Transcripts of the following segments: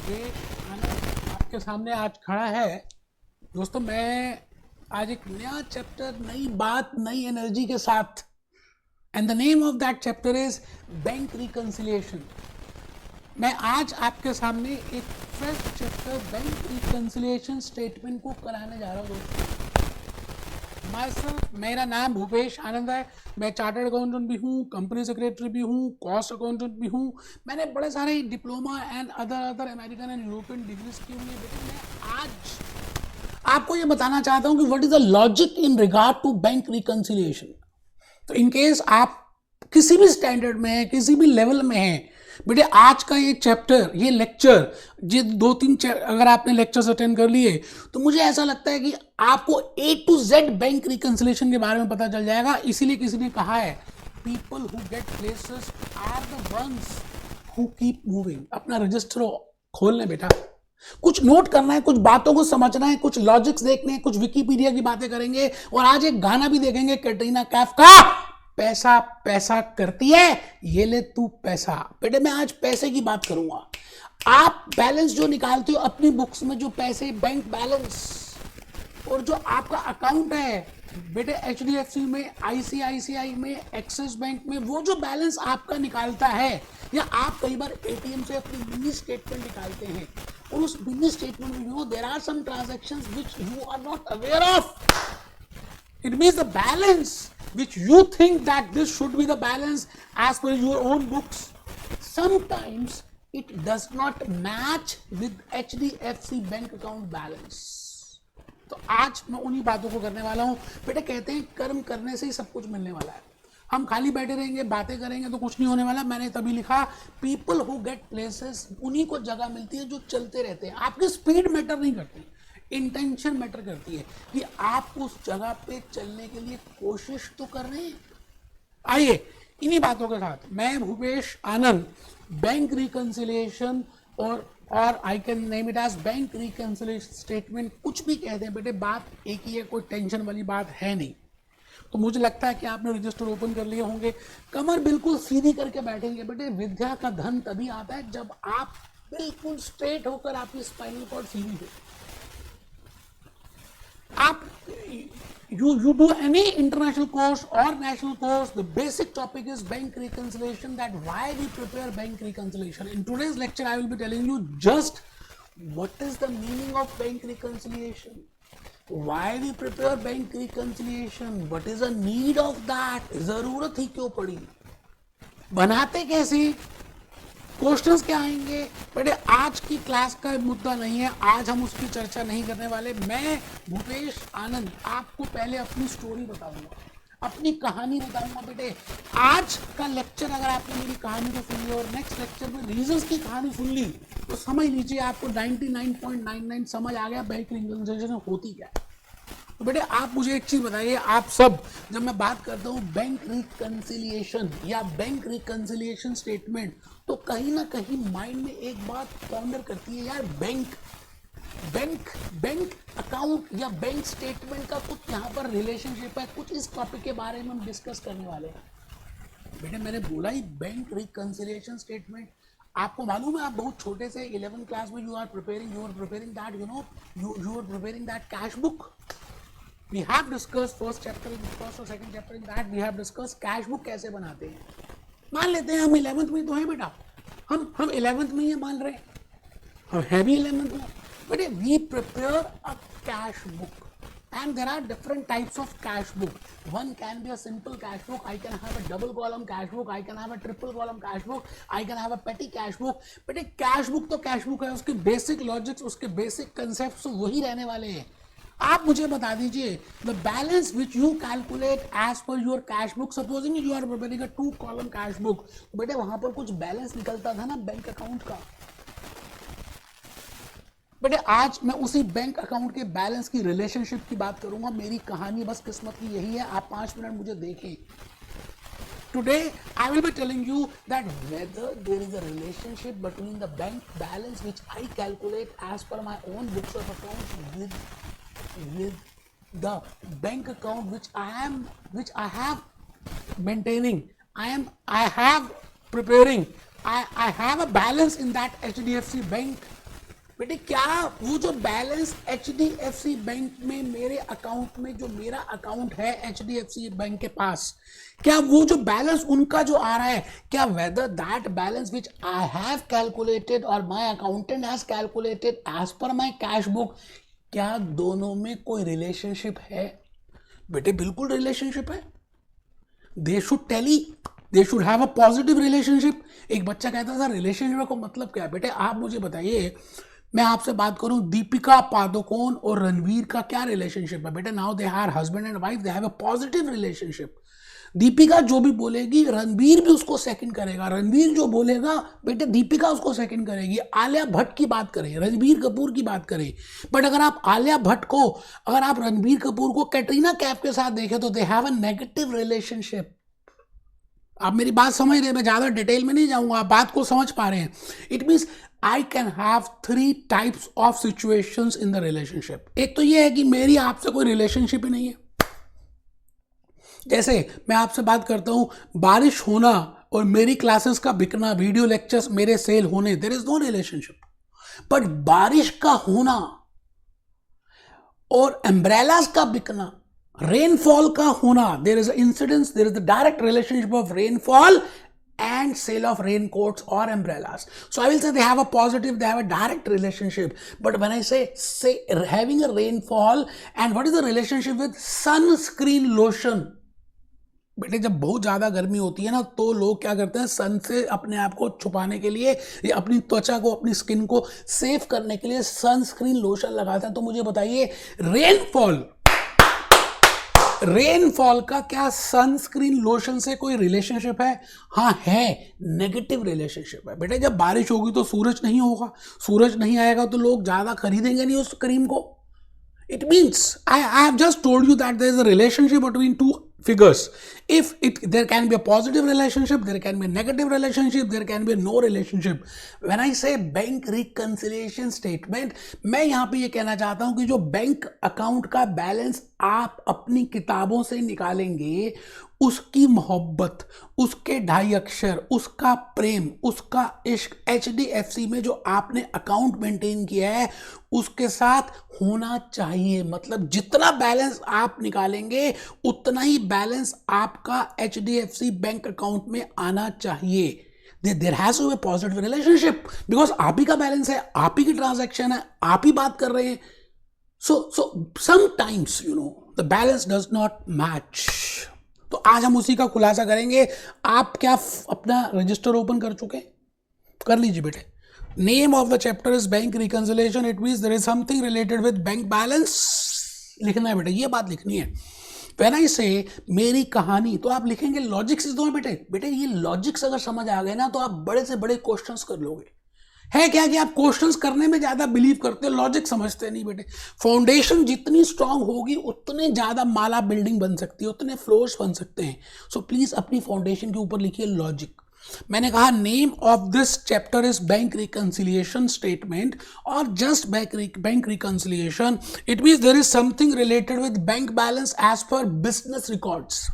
विवेक आनंद आपके सामने आज खड़ा है। दोस्तों, मैं आज एक नया चैप्टर, नई बात, नई एनर्जी के साथ, and the name of that chapter is bank reconciliation. मैं आज आपके सामने एक fresh chapter bank reconciliation statement को कराने जा रहा हूँ। दोस्तों, मेरा नाम भूपेश आनंद है। मैं चार्टर्ड अकाउंटेंट भी हूँ, कंपनी सेक्रेटरी भी हूँ, कॉस्ट अकाउंटेंट भी हूँ। मैंने बड़े सारे diploma and other American and European degrees की हुई है। लेकिन मैं आज आपको ये बताना चाहता हूँ कि what is the logic in regard to bank reconciliation. तो इन केस आप किसी भी स्टैंडर्ड में है, किसी भी लेवल में है, बेटे आज का ये चैप्टर, ये लेक्चर, ये 2-3 अगर आपने लेक्चर्स अटेंड कर लिए तो मुझे ऐसा लगता है कि आपको A to Z bank reconciliation के बारे में पता चल जाएगा। इसीलिए किसी ने कहा है, people who get places are the ones who keep moving. अपना रजिस्टर खोलने बेटा, कुछ नोट करना है, कुछ बातों को समझना है, कुछ लॉजिक्स देखने हैं, कुछ विकिपीडिया की बातें करेंगे और आज एक गाना भी देखेंगे कैटरीना कैफ का, पैसा पैसा करती है ये ले तू पैसा। बेटे मैं आज पैसे की बात करूंगा। आप बैलेंस जो निकालते हो अपनी बुक्स में, जो पैसे, बैंक बैलेंस और जो आपका अकाउंट है बेटे HDFC में, ICICI में, एक्सिस बैंक में, वो जो बैलेंस आपका निकालता है, या आप कई बार ATM से अपनी मिनी स्टेटमेंट निकालते हैं और उस मिनी स्टेटमेंट में there are some transactions which you are not aware of. It means the balance which you think that this should be the balance as per your own books, sometimes it does not match with HDFC bank account balance. तो आज मैं उन्हीं बातों को करने वाला हूं। बेटा कहते हैं कर्म करने से ही सब कुछ मिलने वाला है। हम खाली बैठे रहेंगे, बातें करेंगे तो कुछ नहीं होने वाला। मैंने तभी लिखा, पीपल हु गेट प्लेसेस, उन्हीं को जगह मिलती है जो चलते रहते हैं। आपकी स्पीड मैटर नहीं करती, इंटेंशन मैटर करती है कि आप उस जगह पे चलने के लिए कोशिश तो कर रहे हैं। आइए इन्हीं बातों के साथ मैं भूपेश आनंद बैंक रिकंसिलिएशन और I can name it as bank reconciliation statement, कुछ भी कहते हैं बेटे, बात एक ही है, कोई टेंशन वाली बात है नहीं। तो मुझे लगता है कि आपने रजिस्टर ओपन कर लिए होंगे, कमर बिल्कुल सीधी करके बैठेंगे। बेटे विद्या का धन तभी आता है जब आप बिल्कुल स्ट्रेट होकर, आपकी स्पाइनल कॉर्ड सीधी हो। आप you do any international course or national course, the basic topic is bank reconciliation, that why we prepare bank reconciliation. In today's lecture I will be telling you just what is the meaning of bank reconciliation, why we prepare bank reconciliation, what is the need of that, जरूरत ही क्यों पड़ी, बनाते कैसे, questions क्या आएंगे। बेटे आज की क्लास का मुद्दा नहीं है, आज हम उसकी चर्चा नहीं करने वाले। मैं भूपेश आनंद आपको पहले अपनी स्टोरी बताऊंगा, अपनी कहानी बताऊंगा। बेटे आज का लेक्चर अगर आपने मेरी कहानी को सुन लिया और नेक्स्ट लेक्चर में रीजंस की कहानी सुन ली तो समझ लीजिए आपको 99.99 समझ आ गया बैंक रिकंसिलिएशन होती क्या है। तो बेटे आप मुझे एक चीज बताइए, आप सब, जब मैं बात करता हूँ बैंक रिकंसिलिएशन या बैंक रिकंसिलिएशन स्टेटमेंट, तो कहीं ना कहीं माइंड में एक बात पॉन्डर करती है, यार बैंक अकाउंट या बैंक स्टेटमेंट का कुछ यहाँ पर रिलेशनशिप है। कुछ इस टॉपिक के बारे में हम डिस्कस करने वाले हैं। बेटे मैंने बोला ही बैंक रिकंसिलिएशन स्टेटमेंट, आपको मालूम है आप बहुत छोटे से 11th क्लास में you are preparing that cash book. We have discussed first or second chapter in that we have discussed cash book कैसे बनाते हैं। मान लेते हैं हम 11th में तो है बेटा, हम 11th में ही मान रहे हैं, हम है भी 11th में। But we prepare a cash book and there are different types of cash book. One can be a simple cash book, I can have a double column cash book, I can have a triple column cash book, I can have a petty cash book। But cash book तो cash book है, उसके basic logics, उसके basic concept वही रहने वाले हैं। आप मुझे बता दीजिए, the balance which you calculate as per your cash book, supposing you are preparing a 2 column cash book, बेटे वहां पर कुछ बैलेंस निकलता था ना बैंक अकाउंट का। बेटे आज मैं उसी बैंक अकाउंट के बैलेंस की रिलेशनशिप की बात करूंगा। मेरी कहानी बस किस्मत की यही है, आप 5 मिनट मुझे देखें। Today I will be telling you that whether there is a relationship between the bank balance which I calculate as per my own books of accounts with the bank account which I have maintaining, I have preparing, I have a balance in that HDFC bank बेटे क्या वो जो balance HDFC bank में मेरे account में, जो मेरा account है HDFC बैंक के पास, क्या वो जो बैलेंस उनका जो आ रहा है, क्या whether that balance which I have calculated और my accountant has calculated as per my cash book, क्या दोनों में कोई रिलेशनशिप है? बेटे बिल्कुल रिलेशनशिप है. They should tally, they should have a positive relationship. एक बच्चा कहता था रिलेशनशिप का मतलब क्या है? बेटे आप मुझे बताइए, मैं आपसे बात करूं दीपिका पादुकोण और रणवीर का क्या रिलेशनशिप है? बेटे now they are husband and wife, they have a positive relationship. Deepika जो भी बोलेगी रणवीर भी उसको सेकंड करेगा, रणवीर जो बोलेगा बेटे दीपिका उसको सेकंड करेगी. आलिया भट्ट की बात करें, रणबीर कपूर की बात करें, बट अगर आप आलिया भट्ट को, अगर आप रणबीर कपूर को कैटरीना कैफ के साथ देखें तो दे हैव अ नेगेटिव रिलेशनशिप. आप मेरी बात समझ रहे हैं, मैं ज्यादा डिटेल में नहीं जाऊंगा, आप बात को समझ पा रहे हैं. It means I can have 3 types of situations in the relationship. एक तो ये है कि मेरी आपसे कोई रिलेशनशिप ही नहीं है. जैसे मैं आपसे बात करता हूं बारिश होना और मेरी क्लासेस का बिकना, वीडियो लेक्चर्स मेरे सेल होने, there is no relationship. But बारिश का होना और एम्ब्रेलास का बिकना, रेनफॉल का होना, there is incidence, there is the direct relationship of rainfall and sale of raincoats or umbrellas. So I will say they have a positive, they have a direct relationship. But when I say having a rainfall, and what is the relationship with sunscreen lotion? बेटे जब बहुत ज़्यादा गर्मी होती है ना तो लोग क्या करते हैं, सन से अपने आप को छुपाने के लिए या अपनी त्वचा को, अपनी स्किन को सेफ करने के लिए सनस्क्रीन लोशन लगाते हैं. तो मुझे बताइए रेनफॉल का क्या सनस्क्रीन लोशन से कोई रिलेशनशिप है? हाँ है, नेगेटिव रिलेशनशिप है. बेटे जब बारिश होगी तो सूरज नहीं होगा, सूरज नहीं आएगा तो लोग ज़्यादा खरीदेंगे नहीं उस क्रीम को. It means I have just told you that there is a relationship between two figures. If there can be a positive relationship, there can be a negative relationship, there can be no relationship. When I say bank reconciliation statement, मैं यहाँ पे ये कहना चाहता हूँ कि जो bank account का बैलेंस आप अपनी किताबों से निकालेंगे, उसकी मोहब्बत, उसके 2.5 अक्षर, उसका प्रेम, उसका इश्क HDFC में जो आपने अकाउंट मेंटेन किया है उसके साथ होना चाहिए. मतलब जितना बैलेंस आप निकालेंगे उतना ही बैलेंस आपका HDFC बैंक अकाउंट में आना चाहिए. There has to be a positive relationship because आप ही का बैलेंस है, आप ही की ट्रांजैक्शन है, आप ही बात कर रहे हैं. So sometimes the balance does not match. तो आज हम उसी का खुलासा करेंगे. आप क्या अपना रजिस्टर ओपन कर चुके? कर लीजिए बेटे. Name of the chapter is bank reconciliation. It means there is something related with bank balance. लिखना है बेटे, ये बात लिखनी है. व्हेन आई से मेरी कहानी, तो आप लिखेंगे लॉजिक्स इज दो बेटे ये लॉजिक्स अगर समझ आ गए ना तो आप बड़े से बड़े क्वेश्चंस कर लोगे. है क्या कि आप क्वेश्चंस करने में ज्यादा बिलीव करते हो, लॉजिक समझते नहीं बेटे. फाउंडेशन जितनी स्ट्रांग होगी उतने ज्यादा माला बिल्डिंग बन सकती है, उतने फ्लोर्स बन सकते हैं. सो प्लीज अपनी फाउंडेशन के ऊपर लिखिए लॉजिक. मैंने कहा name of this chapter is bank reconciliation statement और just bank reconciliation. It means there is something related with bank balance as per business records.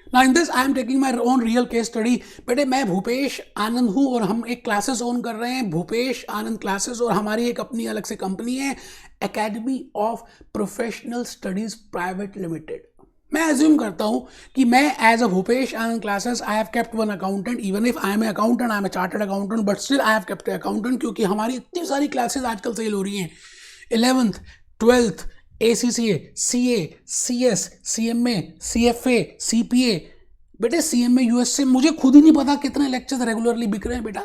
Now in this I am taking my own real case study. बेटे मैं भूपेश आनंद हूँ और हम एक classes own कर रहे हैं, भूपेश आनंद क्लासेस, और हमारी एक अपनी अलग से कंपनी है, academy of professional studies private limited. मैं एज्यूम करता हूँ कि मैं as a Bhupesh Anand classes I have kept one accountant. Even if I am accountant, I am a chartered accountant, but still I have kept accountant, क्योंकि हमारी इतनी सारी classes आजकल सेल हो रही हैं. 11th 12th ACCA, CA, CS, CMA, CFA, CPA. बेटे CMA USC मुझे खुद ही नहीं पता कितने लेक्चर्स रेगुलरली बिक रहे हैं बेटा.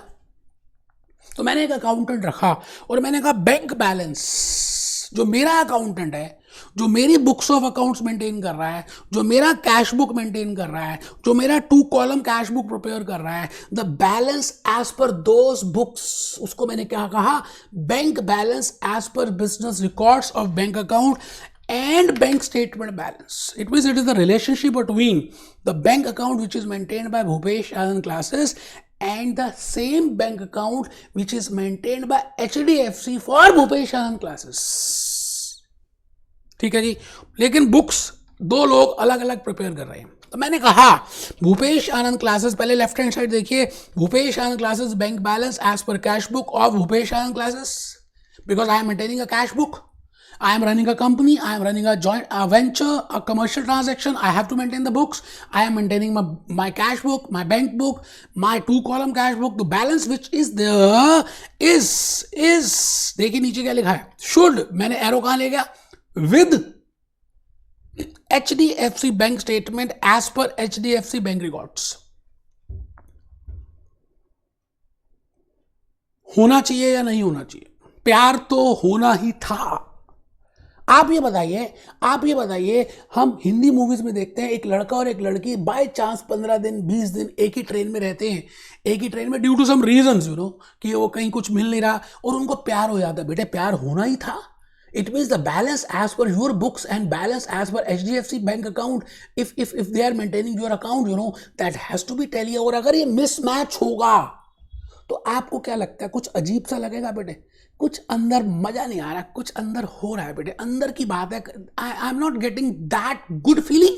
तो मैंने एक अकाउंटेंट रखा और मैंने कहा बैंक बैलेंस जो मेरा अकाउंटेंट है, जो मेरी बुक्स ऑफ अकाउंट्स मेंटेन कर रहा है, जो मेरा कैश बुक मेंटेन कर रहा है, जो मेरा 2 कॉलम कैश बुक प्रिपेयर कर रहा है, the balance as per those books, उसको मैंने क्या कहा, bank balance as per business records of bank account and bank statement balance. It means it is the relationship between the bank account which is maintained by Bhupesh Anand Classes and the same bank account which is maintained by HDFC for Bhupesh Anand Classes. ठीक है जी. लेकिन books दो लोग अलग अलग prepare कर रहे हैं. तो मैंने कहा भूपेश आनंद क्लासेस, पहले लेफ्ट हैंड साइड देखिए, Bhupesh Anand classes bank balance as per cash book of Bhupesh Anand classes. because I am maintaining a cash book. I am running a company, I am running a venture, a commercial transaction. I have to maintain the books. I am maintaining my cash book, my bank book, my 2-column cash book. The balance which is there is देखिए नीचे क्या लिखा है, should, मैंने arrow कहां ले गया, with HDFC bank statement as per HDFC bank records. होना चाहिए या नहीं होना चाहिए? प्यार तो होना ही था. आप ये बताइए, हम हिंदी मूवीज में देखते हैं एक लड़का और एक लड़की बाय चांस 15 दिन 20 दिन एक ही ट्रेन में रहते हैं, एक ही ट्रेन में ड्यू टू सम रीजंस कि वो कहीं कुछ मिल नहीं रहा और उनको प्यार हो जाता है. बेटे प्यार होना ही था. It means the balance as per your books and balance as per HDFC bank account. If they are maintaining your account, that has to be tally. और अगर ये mismatch होगा तो आपको क्या लगता है, कुछ अजीब सा लगेगा बेटे, कुछ अंदर मजा नहीं आ रहा, कुछ अंदर हो रहा है बेटे, अंदर की बात है. आई am not getting that good feeling.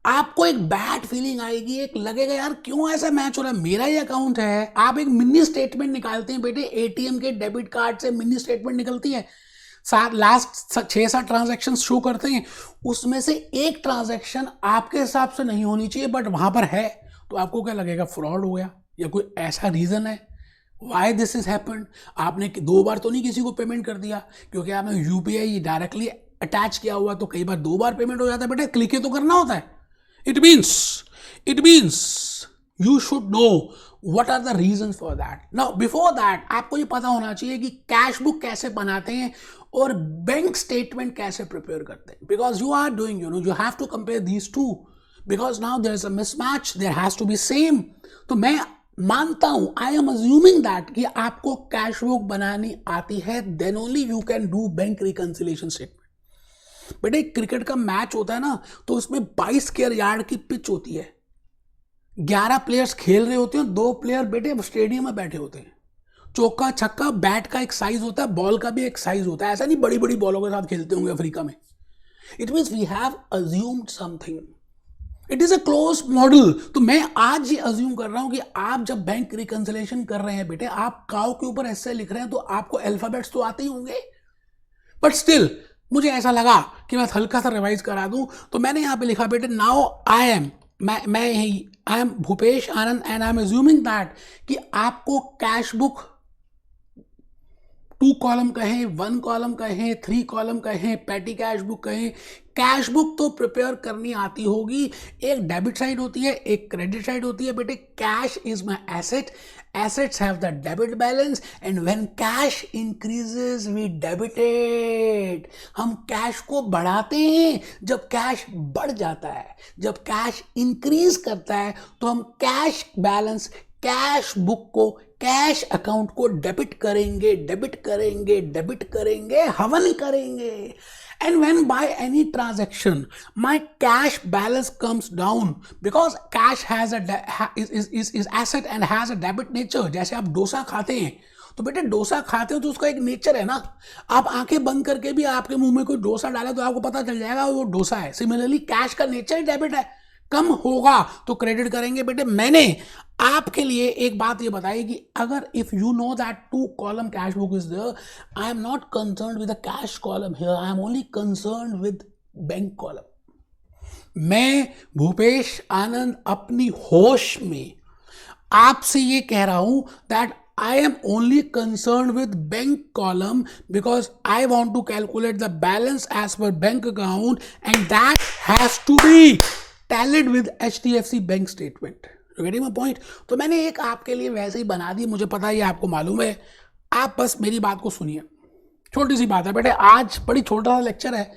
आपको एक बैड फीलिंग आएगी, एक लगेगा यार क्यों ऐसा मैच हो रहा है, मेरा ही अकाउंट है. आप एक मिनी स्टेटमेंट निकालते हैं बेटे, एटीएम के डेबिट कार्ड से मिनी स्टेटमेंट निकलती है, लास्ट 6-7 ट्रांजैक्शन शो करते हैं, उसमें से एक ट्रांजैक्शन आपके हिसाब से नहीं होनी चाहिए बट वहां पर है, तो आपको क्या लगेगा, फ्रॉड हो गया या कोई ऐसा रीजन है वाई दिस इज हैपेंड. आपने 2 बार तो नहीं किसी को पेमेंट कर दिया क्योंकि आपने यूपीआई डायरेक्टली अटैच किया हुआ, तो कई बार 2 बार पेमेंट हो जाता है बेटे, क्लिक तो करना होता है. It means you should know what are the reasons for that. Now before that आपको ये पता होना चाहिए कि कैश बुक कैसे बनाते हैं और बैंक स्टेटमेंट कैसे प्रिपेयर करते हैं, because you are doing, you have to compare these two, because now there is a mismatch, there has to be same. तो मैं मानता हूं, I am assuming that कि आपको कैश बुक बनानी आती है, then only you can do bank reconciliation statement. बेटे क्रिकेट का मैच होता है ना, तो उसमें 22 स्क्वायर यार्ड की पिच होती है, 11 प्लेयर्स खेल रहे होते हैं, 2 प्लेयर बेटे स्टेडियम में बैठे होते हैं. चौका छक्का, बैट का एक साइज होता है, बॉल का भी एक साइज होता है, ऐसा नहीं बड़ी बड़ी बॉलों के साथ खेलते होंगे अफ्रीका में. It means we have assumed something, it is a close model. तो मैं आज ये अज्यूम कर रहा हूं कि आप जब बैंक रिकंसिलिएशन कर रहे हैं बेटे, आप काउ के ऊपर ऐसे लिख रहे हैं तो आपको अल्फाबेट्स तो आते ही होंगे, बट स्टिल मुझे ऐसा लगा कि मैं हल्का सा रिवाइज करा दूं. तो मैंने यहां पे लिखा बेटे, now I am Bhupesh Anand and I am assuming that कि आपको कैश बुक 2 कॉलम कहें, 1 कॉलम कहें, 3 कॉलम कहें, पेटी कैश बुक कहें, कैश बुक तो प्रिपेयर करनी आती होगी. एक डेबिट साइड होती है, एक क्रेडिट साइड होती है बेटे. Cash is my asset, assets have the debit balance and when cash increases we debit it. हम कैश को बढ़ाते हैं जब कैश बढ़ जाता है, जब कैश इंक्रीज करता है तो हम कैश बैलेंस, कैश बुक को, कैश अकाउंट को डेबिट करेंगे, हवन करेंगे. And when by any transaction my cash balance comes down, because cash has is asset and has a debit nature. जैसे आप डोसा खाते हैं तो बेटे डोसा खाते हो तो उसका एक नेचर है ना, आप आंखें बंद करके भी आपके मुंह में कोई डोसा डाले तो आपको पता चल जाएगा वो डोसा है. सिमिलरली कैश का नेचर डेबिट है, कम होगा तो क्रेडिट करेंगे बेटे. मैंने आपके लिए एक बात ये बताई कि अगर if you know that 2 column cash book is there, I am not concerned with the cash column here, I am only concerned with bank column. मैं भूपेश आनंद अपनी होश में आपसे ये कह रहा हूं that I am only concerned with bank column because I want to calculate the balance as per bank account and that has to be tallied with HDFC bank statement. You getting my point? तो मैंने एक आपके लिए वैसे ही बना दी, मुझे पता है आपको मालूम है, आप बस मेरी बात को सुनिए. छोटी सी बात है बेटे, आज बड़ी छोटा सा लेक्चर है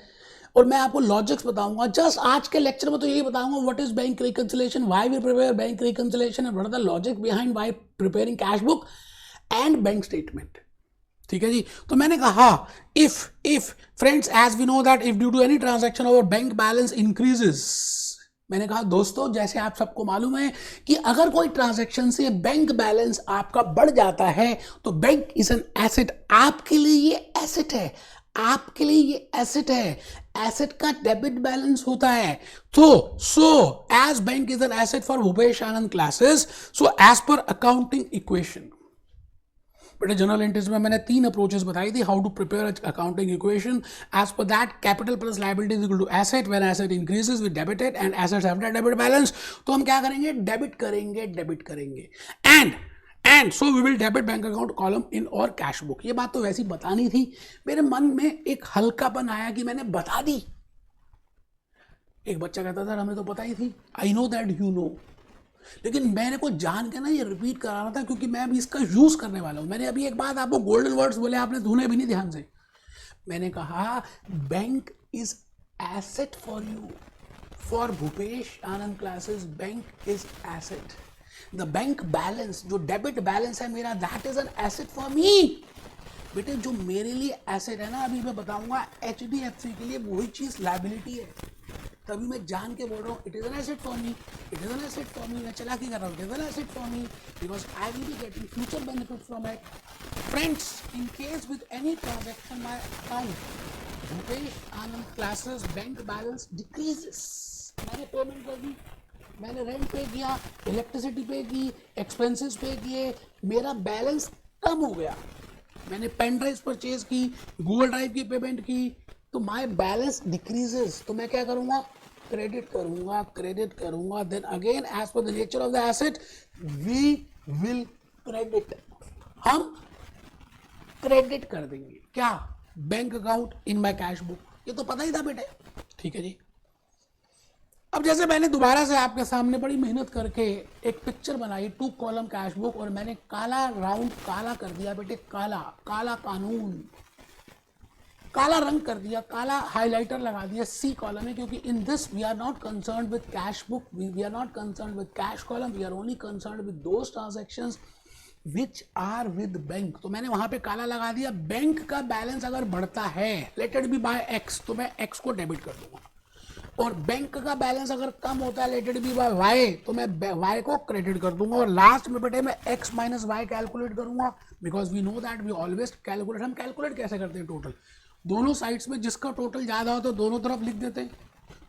और मैं आपको लॉजिक्स बताऊंगा. जस्ट आज के लेक्चर में तो यही बताऊंगा what is bank reconciliation, why we prepare bank reconciliation and what are the logic behind why preparing cash book and bank statement. ठीक है जी. तो मैंने कहा if friends as we know that if due to any transaction our bank balance increases, मैंने कहा दोस्तों जैसे आप सबको मालूम है कि अगर कोई ट्रांजैक्शन से बैंक बैलेंस आपका बढ़ जाता है तो बैंक इज एन एसेट. आपके लिए ये एसेट है, आपके लिए ये एसेट है, एसेट का डेबिट बैलेंस होता है. So as bank is an asset for Bhupesh Anand classes, so as per accounting equation बेटा जनरल एंट्रीज में मैंने 3 अप्रोचेस बताई थी, how to prepare accounting equation. As per that capital plus liability is equal to asset, when asset increases with debited and assets have debit balance. तो हम क्या करेंगे, debit करेंगे and so we will debit bank account column in और cash book. ये बात तो वैसी बतानी थी, मेरे मन में एक हल्कापन आया कि मैंने बता दी। एक बच्चा कहता था हमें तो पता ही थी, I know that you know, लेकिन मैंने को जान के ना ये रिपीट कराना था क्योंकि मैं अभी इसका यूज करने वाला हूं। मैंने अभी एक बात आपको गोल्डन वर्ड्स बोले, आपने सुने भी नहीं ध्यान से। मैंने कहा bank is asset for you, for Bhupesh Anand classes bank is asset. The bank balance, जो डेबिट बैलेंस है मेरा, that is an asset for me. बेटे जो मेरे लिए एसेट है ना, अभी मैं बताऊंगा HDFC के लिए वही चीज लायबिलिटी है। तभी मैं जान के बोल रहा हूँ it is an asset for me, it is an asset for me. मैं चला के कर रहा हूँ, it is an asset for me because I will be getting future benefit from it. Friends, in case with any transaction my account Bhupesh Anand classes bank balance decreases, मैंने payment कर दी, मैंने rent पे किया, इलेक्ट्रिसिटी पे की, एक्सपेंसेस पे किए, मेरा बैलेंस कम हो गया, मैंने पेन ड्राइव परचेज की, गूगल ड्राइव की पेमेंट की, तो माय बैलेंस डिक्रीजेस। तो मैं क्या करूंगा, क्रेडिट करूंगा। Then again as per the nature of the asset we will credit, हम क्रेडिट कर देंगे क्या, bank account in my cash book. ये तो पता ही था बेटे, ठीक है जी। अब जैसे मैंने दोबारा से आपके सामने बड़ी मेहनत करके एक पिक्चर बनाई, 2 कॉलम कैश बुक, और मैंने काला राउंड काला कर दिया बेटे, काला कानून, काला रंग कर दिया, काला हाइलाइटर लगा दिया सी कॉलम में, क्योंकि in this we are not concern with cash book, we are not concern with cash column, we are only concern with those transactions which are with bank. तो मैंने वहां पे काला लगा दिया। बैंक का बैलेंस अगर बढ़ता है, let it be by X, तो मैं एक्स को डेबिट कर दूंगा, और बैंक का बैलेंस अगर कम होता है, let it be by Y, तो मैं वाई को क्रेडिट कर दूंगा, और लास्ट में बेटे मैं एक्स माइनस वाई कैलकुलेट करूंगा, because we know that we always calculate. हम कैलकुलेट कैसे करते हैं, टोटल दोनों साइड्स में जिसका टोटल ज़्यादा हो तो दोनों तरफ लिख देते हैं,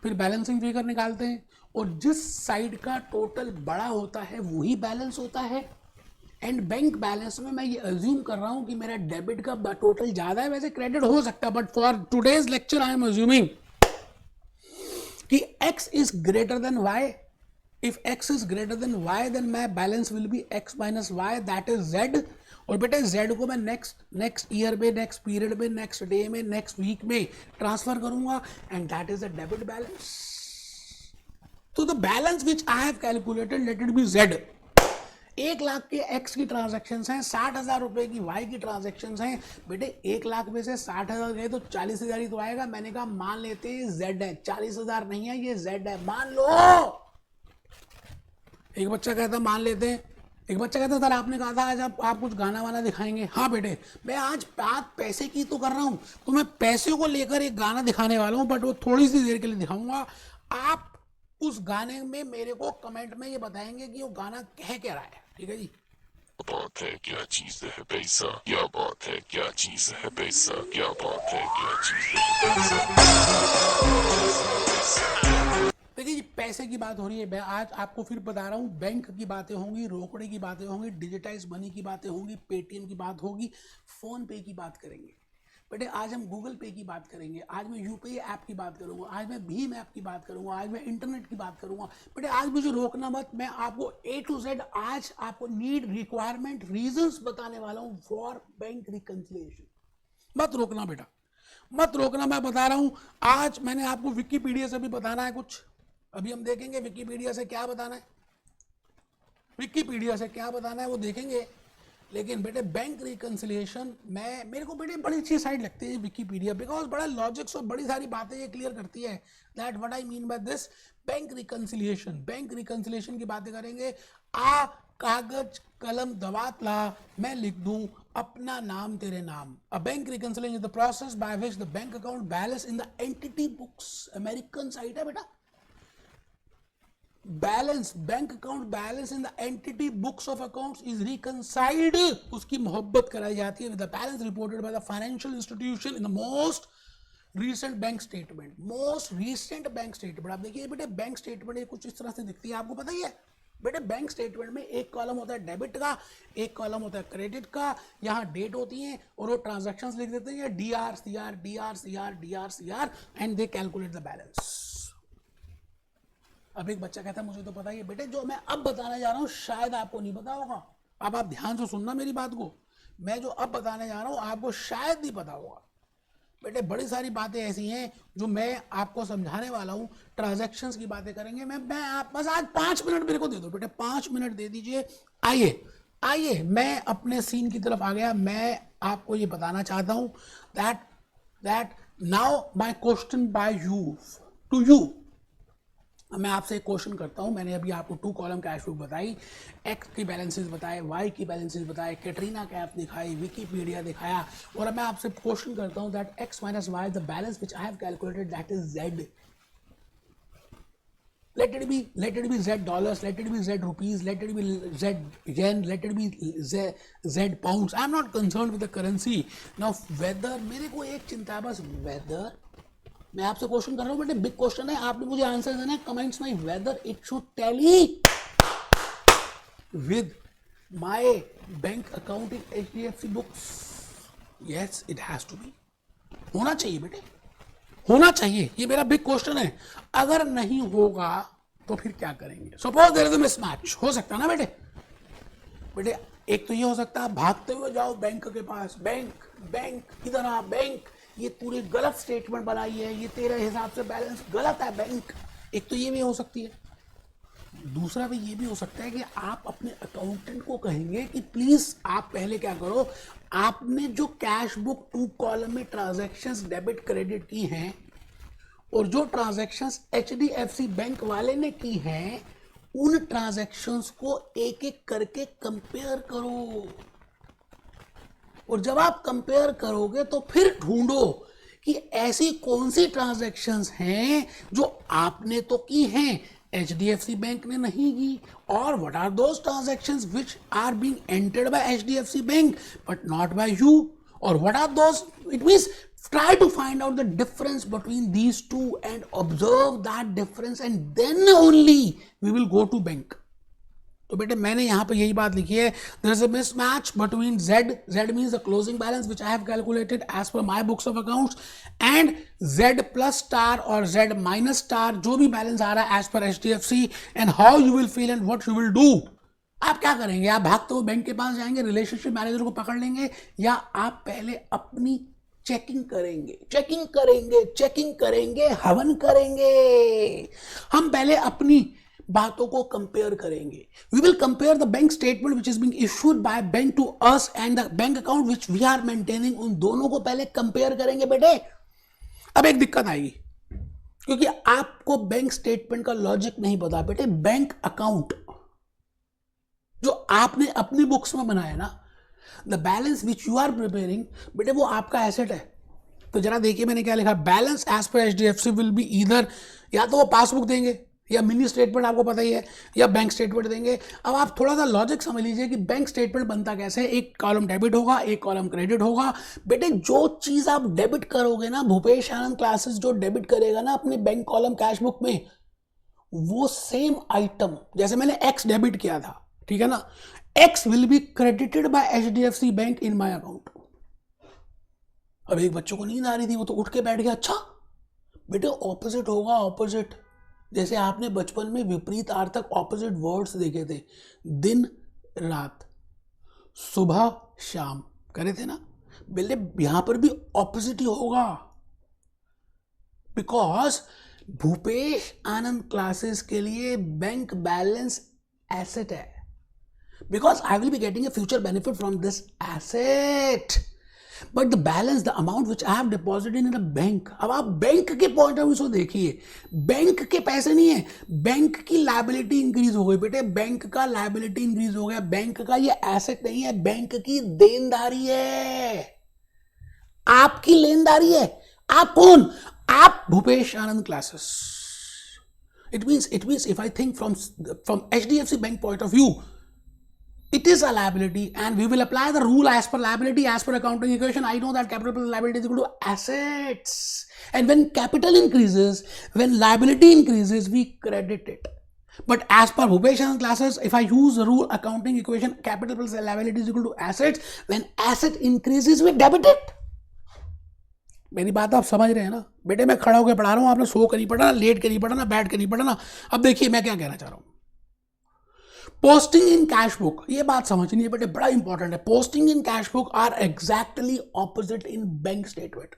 फिर बैलेंसिंग फिगर निकालते हैं, और जिस साइड का टोटल बड़ा होता है वही बैलेंस होता है। एंड बैंक बैलेंस में मैं ये अज्यूम कर रहा हूं कि मेरा डेबिट का टोटल ज़्यादा है, वैसे क्रेडिट हो सकता है, but for today's lecture I am assuming कि x is greater than y. If x is greater than y, then my balance will be x minus y, that is z. और बेटे z को मैं next year में, next period में, next day में, next week में transfer करूंगा, and that is the debit balance. तो the balance which I have calculated, let it be z। 1 lakh के x की ट्रांजैक्शंस हैं, 60,000 रुपए की y की ट्रांजैक्शंस हैं। बेटे 1 लाख में से 60,000 गए तो 40,000 ही तो आएगा। मैंने कहा मान लेते हैं z है, 40,000 नहीं है, ये z है, मान लो। एक बच्चा कहता मान लेते हैं, एक बच्चा कहता सर आपने कहा था आज आप कुछ गाना वाना दिखाएंगे। हाँ बेटे, मैं आज बात पैसे की तो कर रहा हूँ, तो मैं पैसे को लेकर एक गाना दिखाने वाला हूँ, बट वो थोड़ी सी देर के लिए दिखाऊंगा। आप उस गाने में मेरे को कमेंट में ये बताएंगे कि वो गाना कह क्या रहा है, ठीक है जी। बात है क्या चीज है पैसा, क्या बात है क्या चीज है पैसा, क्या बात है क्या चीज है पैसा। देखिए जी, पैसे की बात हो रही है। मैं आज आपको फिर बता रहा हूँ, बैंक की बातें होंगी, रोकड़े की बातें होंगी, डिजिटाइज मनी की बातें होंगी, पेटीएम की बात होगी, फोन पे की बात करेंगे। बेटे आज हम गूगल पे की बात करेंगे, आज मैं यूपीआई ऐप की बात करूंगा, आज मैं भीम ऐप की बात करूंगा, आज मैं इंटरनेट की बात करूंगा। बेटे आज मुझे रोकना मत, मैं आपको A to Z आज आपको नीड, रिक्वायरमेंट, रीजंस बताने वाला हूं फॉर बैंक रिकंसिलिएशन। मत रोकना बेटा, मत रोकना, मैं बता रहा हूं। आज मैंने आपको विकिपीडिया से भी बताना है कुछ, अभी हम देखेंगे विकिपीडिया से क्या बताना है, विकिपीडिया से क्या बताना है वो देखेंगे। लेकिन बेटे बैंक रिकंसिलिएशन में मेरे को बेटे बड़ी अच्छी साइट लगती है विकिपीडिया, बिकॉज बड़ा लॉजिक्स और बड़ी सारी बातें ये क्लियर करती है। That what I mean by this, bank reconciliation की बातें करेंगे। आ कागज कलम दवात ला, मैं लिख दूं अपना नाम तेरे नाम। A bank reconciliation is the process by which the bank account balance in the entity books, American site है बेटा। Balance, bank account balance in the entity books of accounts is reconciled, उसकी मोहब्बत कराई जाती है with the balance reported by the financial institution in the most recent bank statement. Most recent bank statement, आप देखिए बेटे बैंक स्टेटमेंट कुछ इस तरह से दिखती है, आपको पता ही है। बेटे बैंक स्टेटमेंट में एक कॉलम होता है डेबिट का, एक कॉलम होता है क्रेडिट का, यहाँ डेट होती है और वो ट्रांजैक्शंस लिख देते हैं DR CR DR CR DR CR and they calculate the balance. अब एक बच्चा कहता है मुझे तो पता ही है। बेटे जो मैं अब बताने जा रहा हूँ शायद आपको नहीं पता होगा। अब आप ध्यान से सुनना मेरी बात को, मैं जो अब बताने जा रहा हूँ आपको शायद नहीं पता होगा। बेटे बड़ी सारी बातें ऐसी हैं जो मैं आपको समझाने वाला हूँ, ट्रांजैक्शंस की बातें करेंगे। मैं आप बस आज 5 मिनट मेरे को दे दो बेटे, 5 मिनट दे दीजिए। आइए मैं अपने सीन की तरफ आ गया। मैं आपको ये बताना चाहता हूँ that now my question by you to you. मैं आपसे एक क्वेश्चन करता हूं। मैंने अभी आपको 2 कॉलम कैश बुक बताई, एक्स की बैलेंसेस बताए, वाई की बैलेंसेस बताए, कैटरीना कैप दिखाई, विकीपीडिया दिखाया, और अब मैं आपसे क्वेश्चन करता हूं that x minus why the balance which I have calculated that is Z. let it be Z dollars, let it be Z rupees, let it be Z yen, let it be Z pounds. I am not concerned with the currency. Now whether, मेरे को एक चिंता है बस, whether, मैं आपसे question कर रहा हूँ बेटे, बिग क्वेश्चन है, आपने मुझे आंसर देना है कमेंट्स में, whether it should tally with my bank account in HDFC books. Yes it has to be, होना चाहिए बेटे, होना चाहिए। ये मेरा बिग क्वेश्चन है। अगर नहीं होगा तो फिर क्या करेंगे? Suppose there is a mismatch, हो सकता है ना बेटे एक तो ये हो सकता है भागते हुए जाओ बैंक के पास, बैंक इधर आ, बैंक ये पूरी गलत स्टेटमेंट बनाई है, ये तेरे हिसाब से बैलेंस गलत है बैंक। एक तो ये भी हो सकती है। दूसरा भी ये भी हो सकता है कि आप अपने अकाउंटेंट को कहेंगे कि प्लीज आप पहले क्या करो, आपने जो कैश बुक 2 कॉलम में ट्रांजैक्शंस डेबिट क्रेडिट की हैं और जो ट्रांजैक्शंस HDFC बैंक वाले ने की हैं, उन ट्रांजैक्शंस को एक एक करके कंपेयर करो। और जब आप कंपेयर करोगे तो फिर ढूंढो कि ऐसी कौन सी ट्रांजैक्शंस हैं जो आपने तो की हैं, HDFC बैंक ने नहीं की, और what are those transactions which are being entered by HDFC bank but not by you, or what are those, it means try to find out the difference between these two and observe that difference and then only we will go to bank. तो बेटे मैंने यहाँ पे यही बात लिखी है, there is a mismatch between Z means the closing balance which I have calculated as per my books of accounts, and Z plus star और Z minus star जो भी बैलेंस आ रहा है as per HDFC, and how you will feel and what you will do. आप क्या करेंगे? आप भागते हुए बैंक के पास जाएंगे, रिलेशनशिप मैनेजर को पकड़ लेंगे, या आप पहले अपनी चेकिंग करेंगे, हवन करेंगे। हम पहले अपनी बातों को कंपेयर करेंगे। We will compare the bank statement which is being issued by bank to us and the bank account which we are maintaining, उन दोनों को पहले कंपेयर करेंगे बेटे। अब एक दिक्कत आएगी, क्योंकि आपको बैंक स्टेटमेंट का लॉजिक नहीं पता बेटे। बैंक अकाउंट जो आपने अपनी बुक्स में बनाया ना, the balance which you are preparing बेटे, वो आपका एसेट है। तो जरा देखिए मैंने क्या लिखा, balance as per HDFC will be either, या तो वो पासबुक देंगे या मिनी स्टेटमेंट, आपको पता ही है, या बैंक स्टेटमेंट देंगे। अब आप थोड़ा सा लॉजिक समझ लीजिए कि बैंक स्टेटमेंट बनता कैसे है। एक कॉलम डेबिट होगा, एक कॉलम क्रेडिट होगा। बेटे जो चीज आप डेबिट करोगे ना, भूपेश आनंद क्लासेस जो डेबिट करेगा ना अपने बैंक कॉलम कैश बुक में, वो सेम आइटम, जैसे मैंने एक्स डेबिट किया था, ठीक है ना, x will be credited bye HDFC bank in my account. अब एक बच्चों को नींद आ रही थी, वो तो उठ के बैठ गया। अच्छा बेटे ऑपोजिट होगा, ऑपोजिट। जैसे आपने बचपन में विपरीत अर्थक ऑपोजिट वर्ड्स देखे थे, दिन रात, सुबह शाम करे थे ना, बेटे यहां पर भी ऑपोजिट ही होगा। बिकॉज भूपेश आनंद क्लासेस के लिए बैंक बैलेंस एसेट है, because I will be getting a future benefit from this asset, but the balance, the amount which I have deposited in a bank। अब आप बैंक के पॉइंट ऑफ व्यू से देखिए, bank के पैसे नहीं है, बैंक की लायबिलिटी इंक्रीज हो गई बेटे, बैंक का लायबिलिटी इंक्रीज हो गया। बैंक का ये एसेट नहीं है, बैंक की देनदारी है, आपकी लेनदारी है। आप कौन? आप Bhupesh Anand classes. It means if I think from HDFC bank point of view, it is a liability, and we will apply the rule as per liability, as per accounting equation. I know that capital plus liability is equal to assets, and when capital increases, when liability increases, we credit it. But as per Bhupesh Anand classes, if I use the rule accounting equation, capital plus liability is equal to assets, when asset increases we debit it. मेरी बात आप समझ रहे हैं ना बेटे? मैं खड़ा होकर पढ़ा रहा हूँ, आपने सो कर नहीं पढ़ना, लेट कर नहीं पढ़ना, बैठ कर नहीं पढ़ना. अब देखिए मैं क्या कहना चाह रहा हूँ. पोस्टिंग इन कैश बुक, ये बात समझनी है बेटे, बड़ा इंपॉर्टेंट है. Posting in cash book are exactly opposite in bank statement.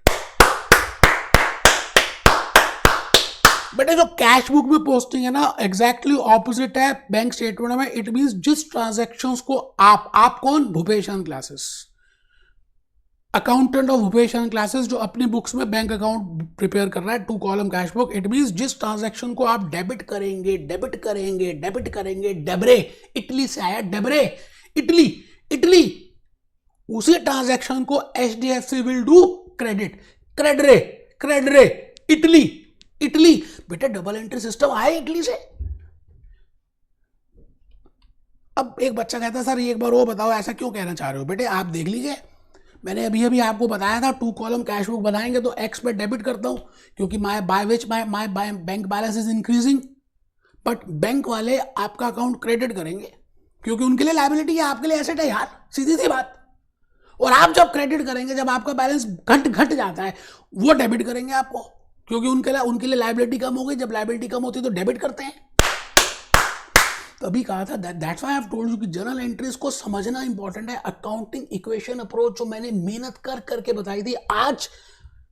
बेटे जो कैश बुक में पोस्टिंग है ना, एग्जैक्टली ऑपोजिट है बैंक स्टेटमेंट में. इट मींस जिस ट्रांजैक्शंस को आप कौन? Bhupesh Anand classes, accountant of Bhupesh Anand classes, जो अपनी बुक्स में बैंक अकाउंट प्रिपेयर कर रहा है, 2 column cash book. It means जिस ट्रांजैक्शन को आप डेबिट करेंगे, डेबरे, इटली से आया डेबरे, इटली, उसी ट्रांजैक्शन को एचडीएफसी विल डू क्रेडरे, इटली. बेटा डबल एंट्री सिस्टम आए इटली से. अब एक बच्चा कहता है सर एक बार वो बताओ ऐसा क्यों कहना चाह रहे हो? बेटे आप देख लीजिए, मैंने अभी आपको बताया था 2 कॉलम कैश बुक बनाएंगे तो एक्स पे डेबिट करता हूं क्योंकि my bank balance is increasing. But bank वाले आपका अकाउंट क्रेडिट करेंगे क्योंकि उनके लिए लायबिलिटी है, आपके लिए एसेट है यार, सीधी सी बात. और आप जब क्रेडिट करेंगे, जब आपका बैलेंस घट जाता है, वो डेबिट करेंगे आपको क्योंकि उनके लिए लायबिलिटी कम हो गई. जब लायबिलिटी कम होती है तो डेबिट करते हैं. तो अभी कहा था that's why I have told you कि जर्नल एंट्रीज को समझना इंपॉर्टेंट है. अकाउंटिंग इक्वेशन अप्रोच जो मैंने मेहनत करके बताई थी, आज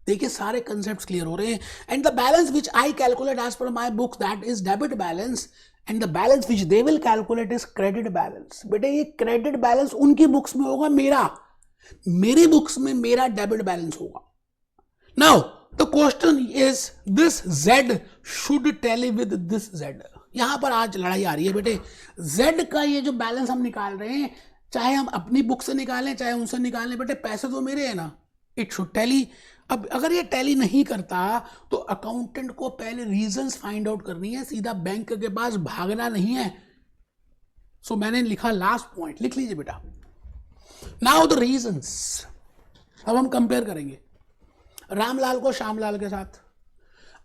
देखिए सारे कंसेप्ट्स क्लियर हो रहे हैं. And the balance which I calculate as per my books that is debit balance and the balance which they will calculate is credit balance. बेटे ये क्रेडिट बैलेंस उनकी बुक्स में होगा, मेरी बुक्स में मेरा डेबिट बैलेंस होगा. Now the question is this Z should tally with this Z. यहां पर आज लड़ाई आ रही है बेटे. Z का ये जो बैलेंस हम निकाल रहे हैं, चाहे हम अपनी बुक से निकालें चाहे उनसे निकालें, बेटे पैसे तो मेरे हैं ना, इट शुड टैली. अब अगर ये टैली नहीं करता तो अकाउंटेंट को पहले रीजंस फाइंड आउट करनी है, सीधा बैंक के पास भागना नहीं है. सो मैंने लिखा लास्ट पॉइंट, लिख लीजिए बेटा. Now the reasons. अब हम कंपेयर करेंगे रामलाल को श्यामलाल के साथ,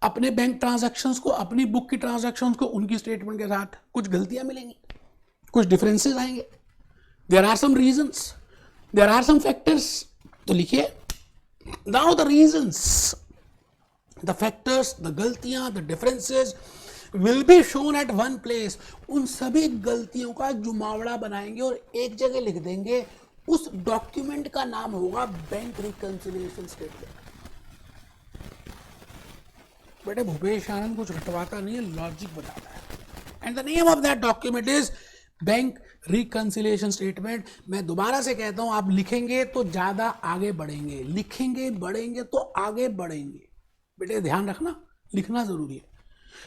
अपने बैंक ट्रांजैक्शंस को, अपनी बुक की ट्रांजैक्शंस को उनकी स्टेटमेंट के साथ. कुछ गलतियां मिलेंगी, कुछ डिफरेंसेस आएंगे. There are some reasons, there are some factors. तो लिखिए now the reasons, the factors, the गलतियां, the differences will be shown at one place. उन सभी गलतियों का जुमावड़ा बनाएंगे और एक जगह लिख देंगे. उस डॉक्यूमेंट का नाम होगा बैंक रिकंसिलिएशन स्टेटमेंट. बेटे भूपेश आनंद कुछ रटवाता नहीं है, लॉजिक बताता है. And the name of that document is bank reconciliation statement. मैं दोबारा से कहता हूं, आप लिखेंगे तो ज्यादा आगे बढ़ेंगे, बढ़ेंगे तो आगे बढ़ेंगे. बेटे ध्यान रखना, लिखना जरूरी है.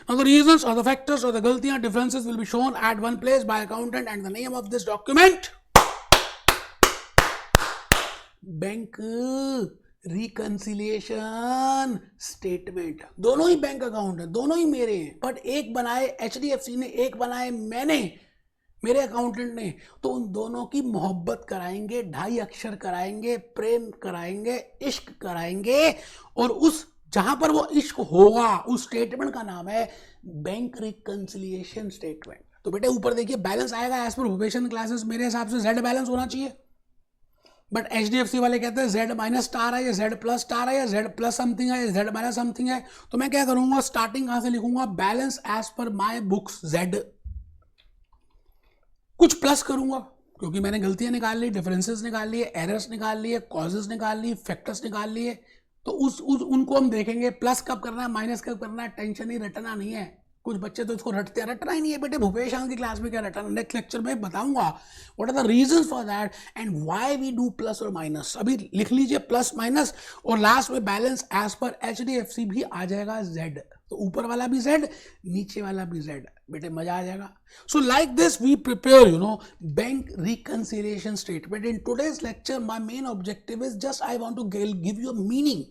Now the reasons or the factors or the गलतियां, differences will be shown at one place by accountant and the name of this document bank reconciliation statement. दोनों ही बैंक अकाउंट है, दोनों ही मेरे हैं, बट एक बनाए एचडीएफसी ने, एक बनाए मैंने, मेरे अकाउंटेंट ने. तो उन दोनों की मोहब्बत कराएंगे, 2.5 अक्षर कराएंगे, प्रेम कराएंगे, इश्क कराएंगे. और उस जहां पर वो इश्क होगा उस स्टेटमेंट का नाम है बैंक रिकंसिलिएशन स्टेटमेंट. तो बेटे ऊपर देखिए बैलेंस आएगा as per Bhupesh Anand classes. मेरे हिसाब से Z बैलेंस होना चाहिए, बट एचडीएफसी वाले कहते हैं Z माइनस स्टार है या Z प्लस स्टार है या Z प्लस समथिंग है या Z माइनस समथिंग है. तो मैं क्या करूंगा, स्टार्टिंग कहां से लिखूंगा, balance as per my books Z. कुछ प्लस करूंगा क्योंकि मैंने गलतियां निकाल ली, डिफरेंसेस निकाल लिए, एरर्स निकाल लिए, कॉजेस निकाल लिए, फैक्टर्स निकाल लिए. तो उनको हम देखेंगे. प्लस कब करना है, माइनस कब करना है, टेंशन ही रटना नहीं है. कुछ बच्चे तो इसको रटना ही नहीं है. बेटे भूपेश आनंद की क्लास में क्या रटना, नेक्स्ट लेक्चर में बताऊंगा what are the reasons for that and why we do plus और माइनस. अभी लिख लीजिए प्लस माइनस और लास्ट में बैलेंस एज पर एचडीएफसी भी आ जाएगा Z. तो ऊपर वाला भी Z, नीचे वाला भी Z. बेटे मजा आ जाएगा. So like this we prepare bank reconciliation statement. In today's lecture my main objective is just I want to give you a meaning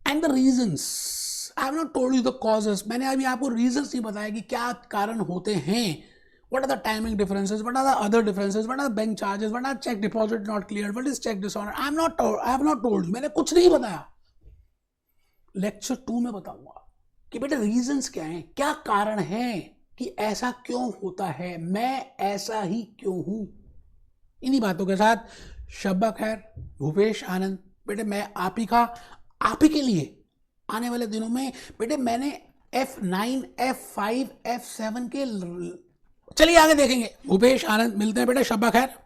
and the reasons. I have not told you the causes. मैंने अभी आपको reasons नहीं बताया कि क्या कारण होते हैं. What are the timing differences? What are the other differences? What are bank charges? What are check deposit not cleared? What is check dishonor? I have not told you. मैंने कुछ नहीं बताया. लेक्चर 2 में बताऊंगा कि बेटे रीजंस क्या हैं, क्या कारण हैं. कि ऐसा क्यों होता है, मैं ऐसा ही क्यों हूं। इन्हीं बातों के साथ शब्बा खैर, भूपेश आनंद। बेटे मैं आप ही के लिए आने वाले दिनों में बेटे मैंने F9 F5 F7 के चलिए आगे देखेंगे। भूपेश आनंद, मिलते हैं बेटे, शब्बा खैर।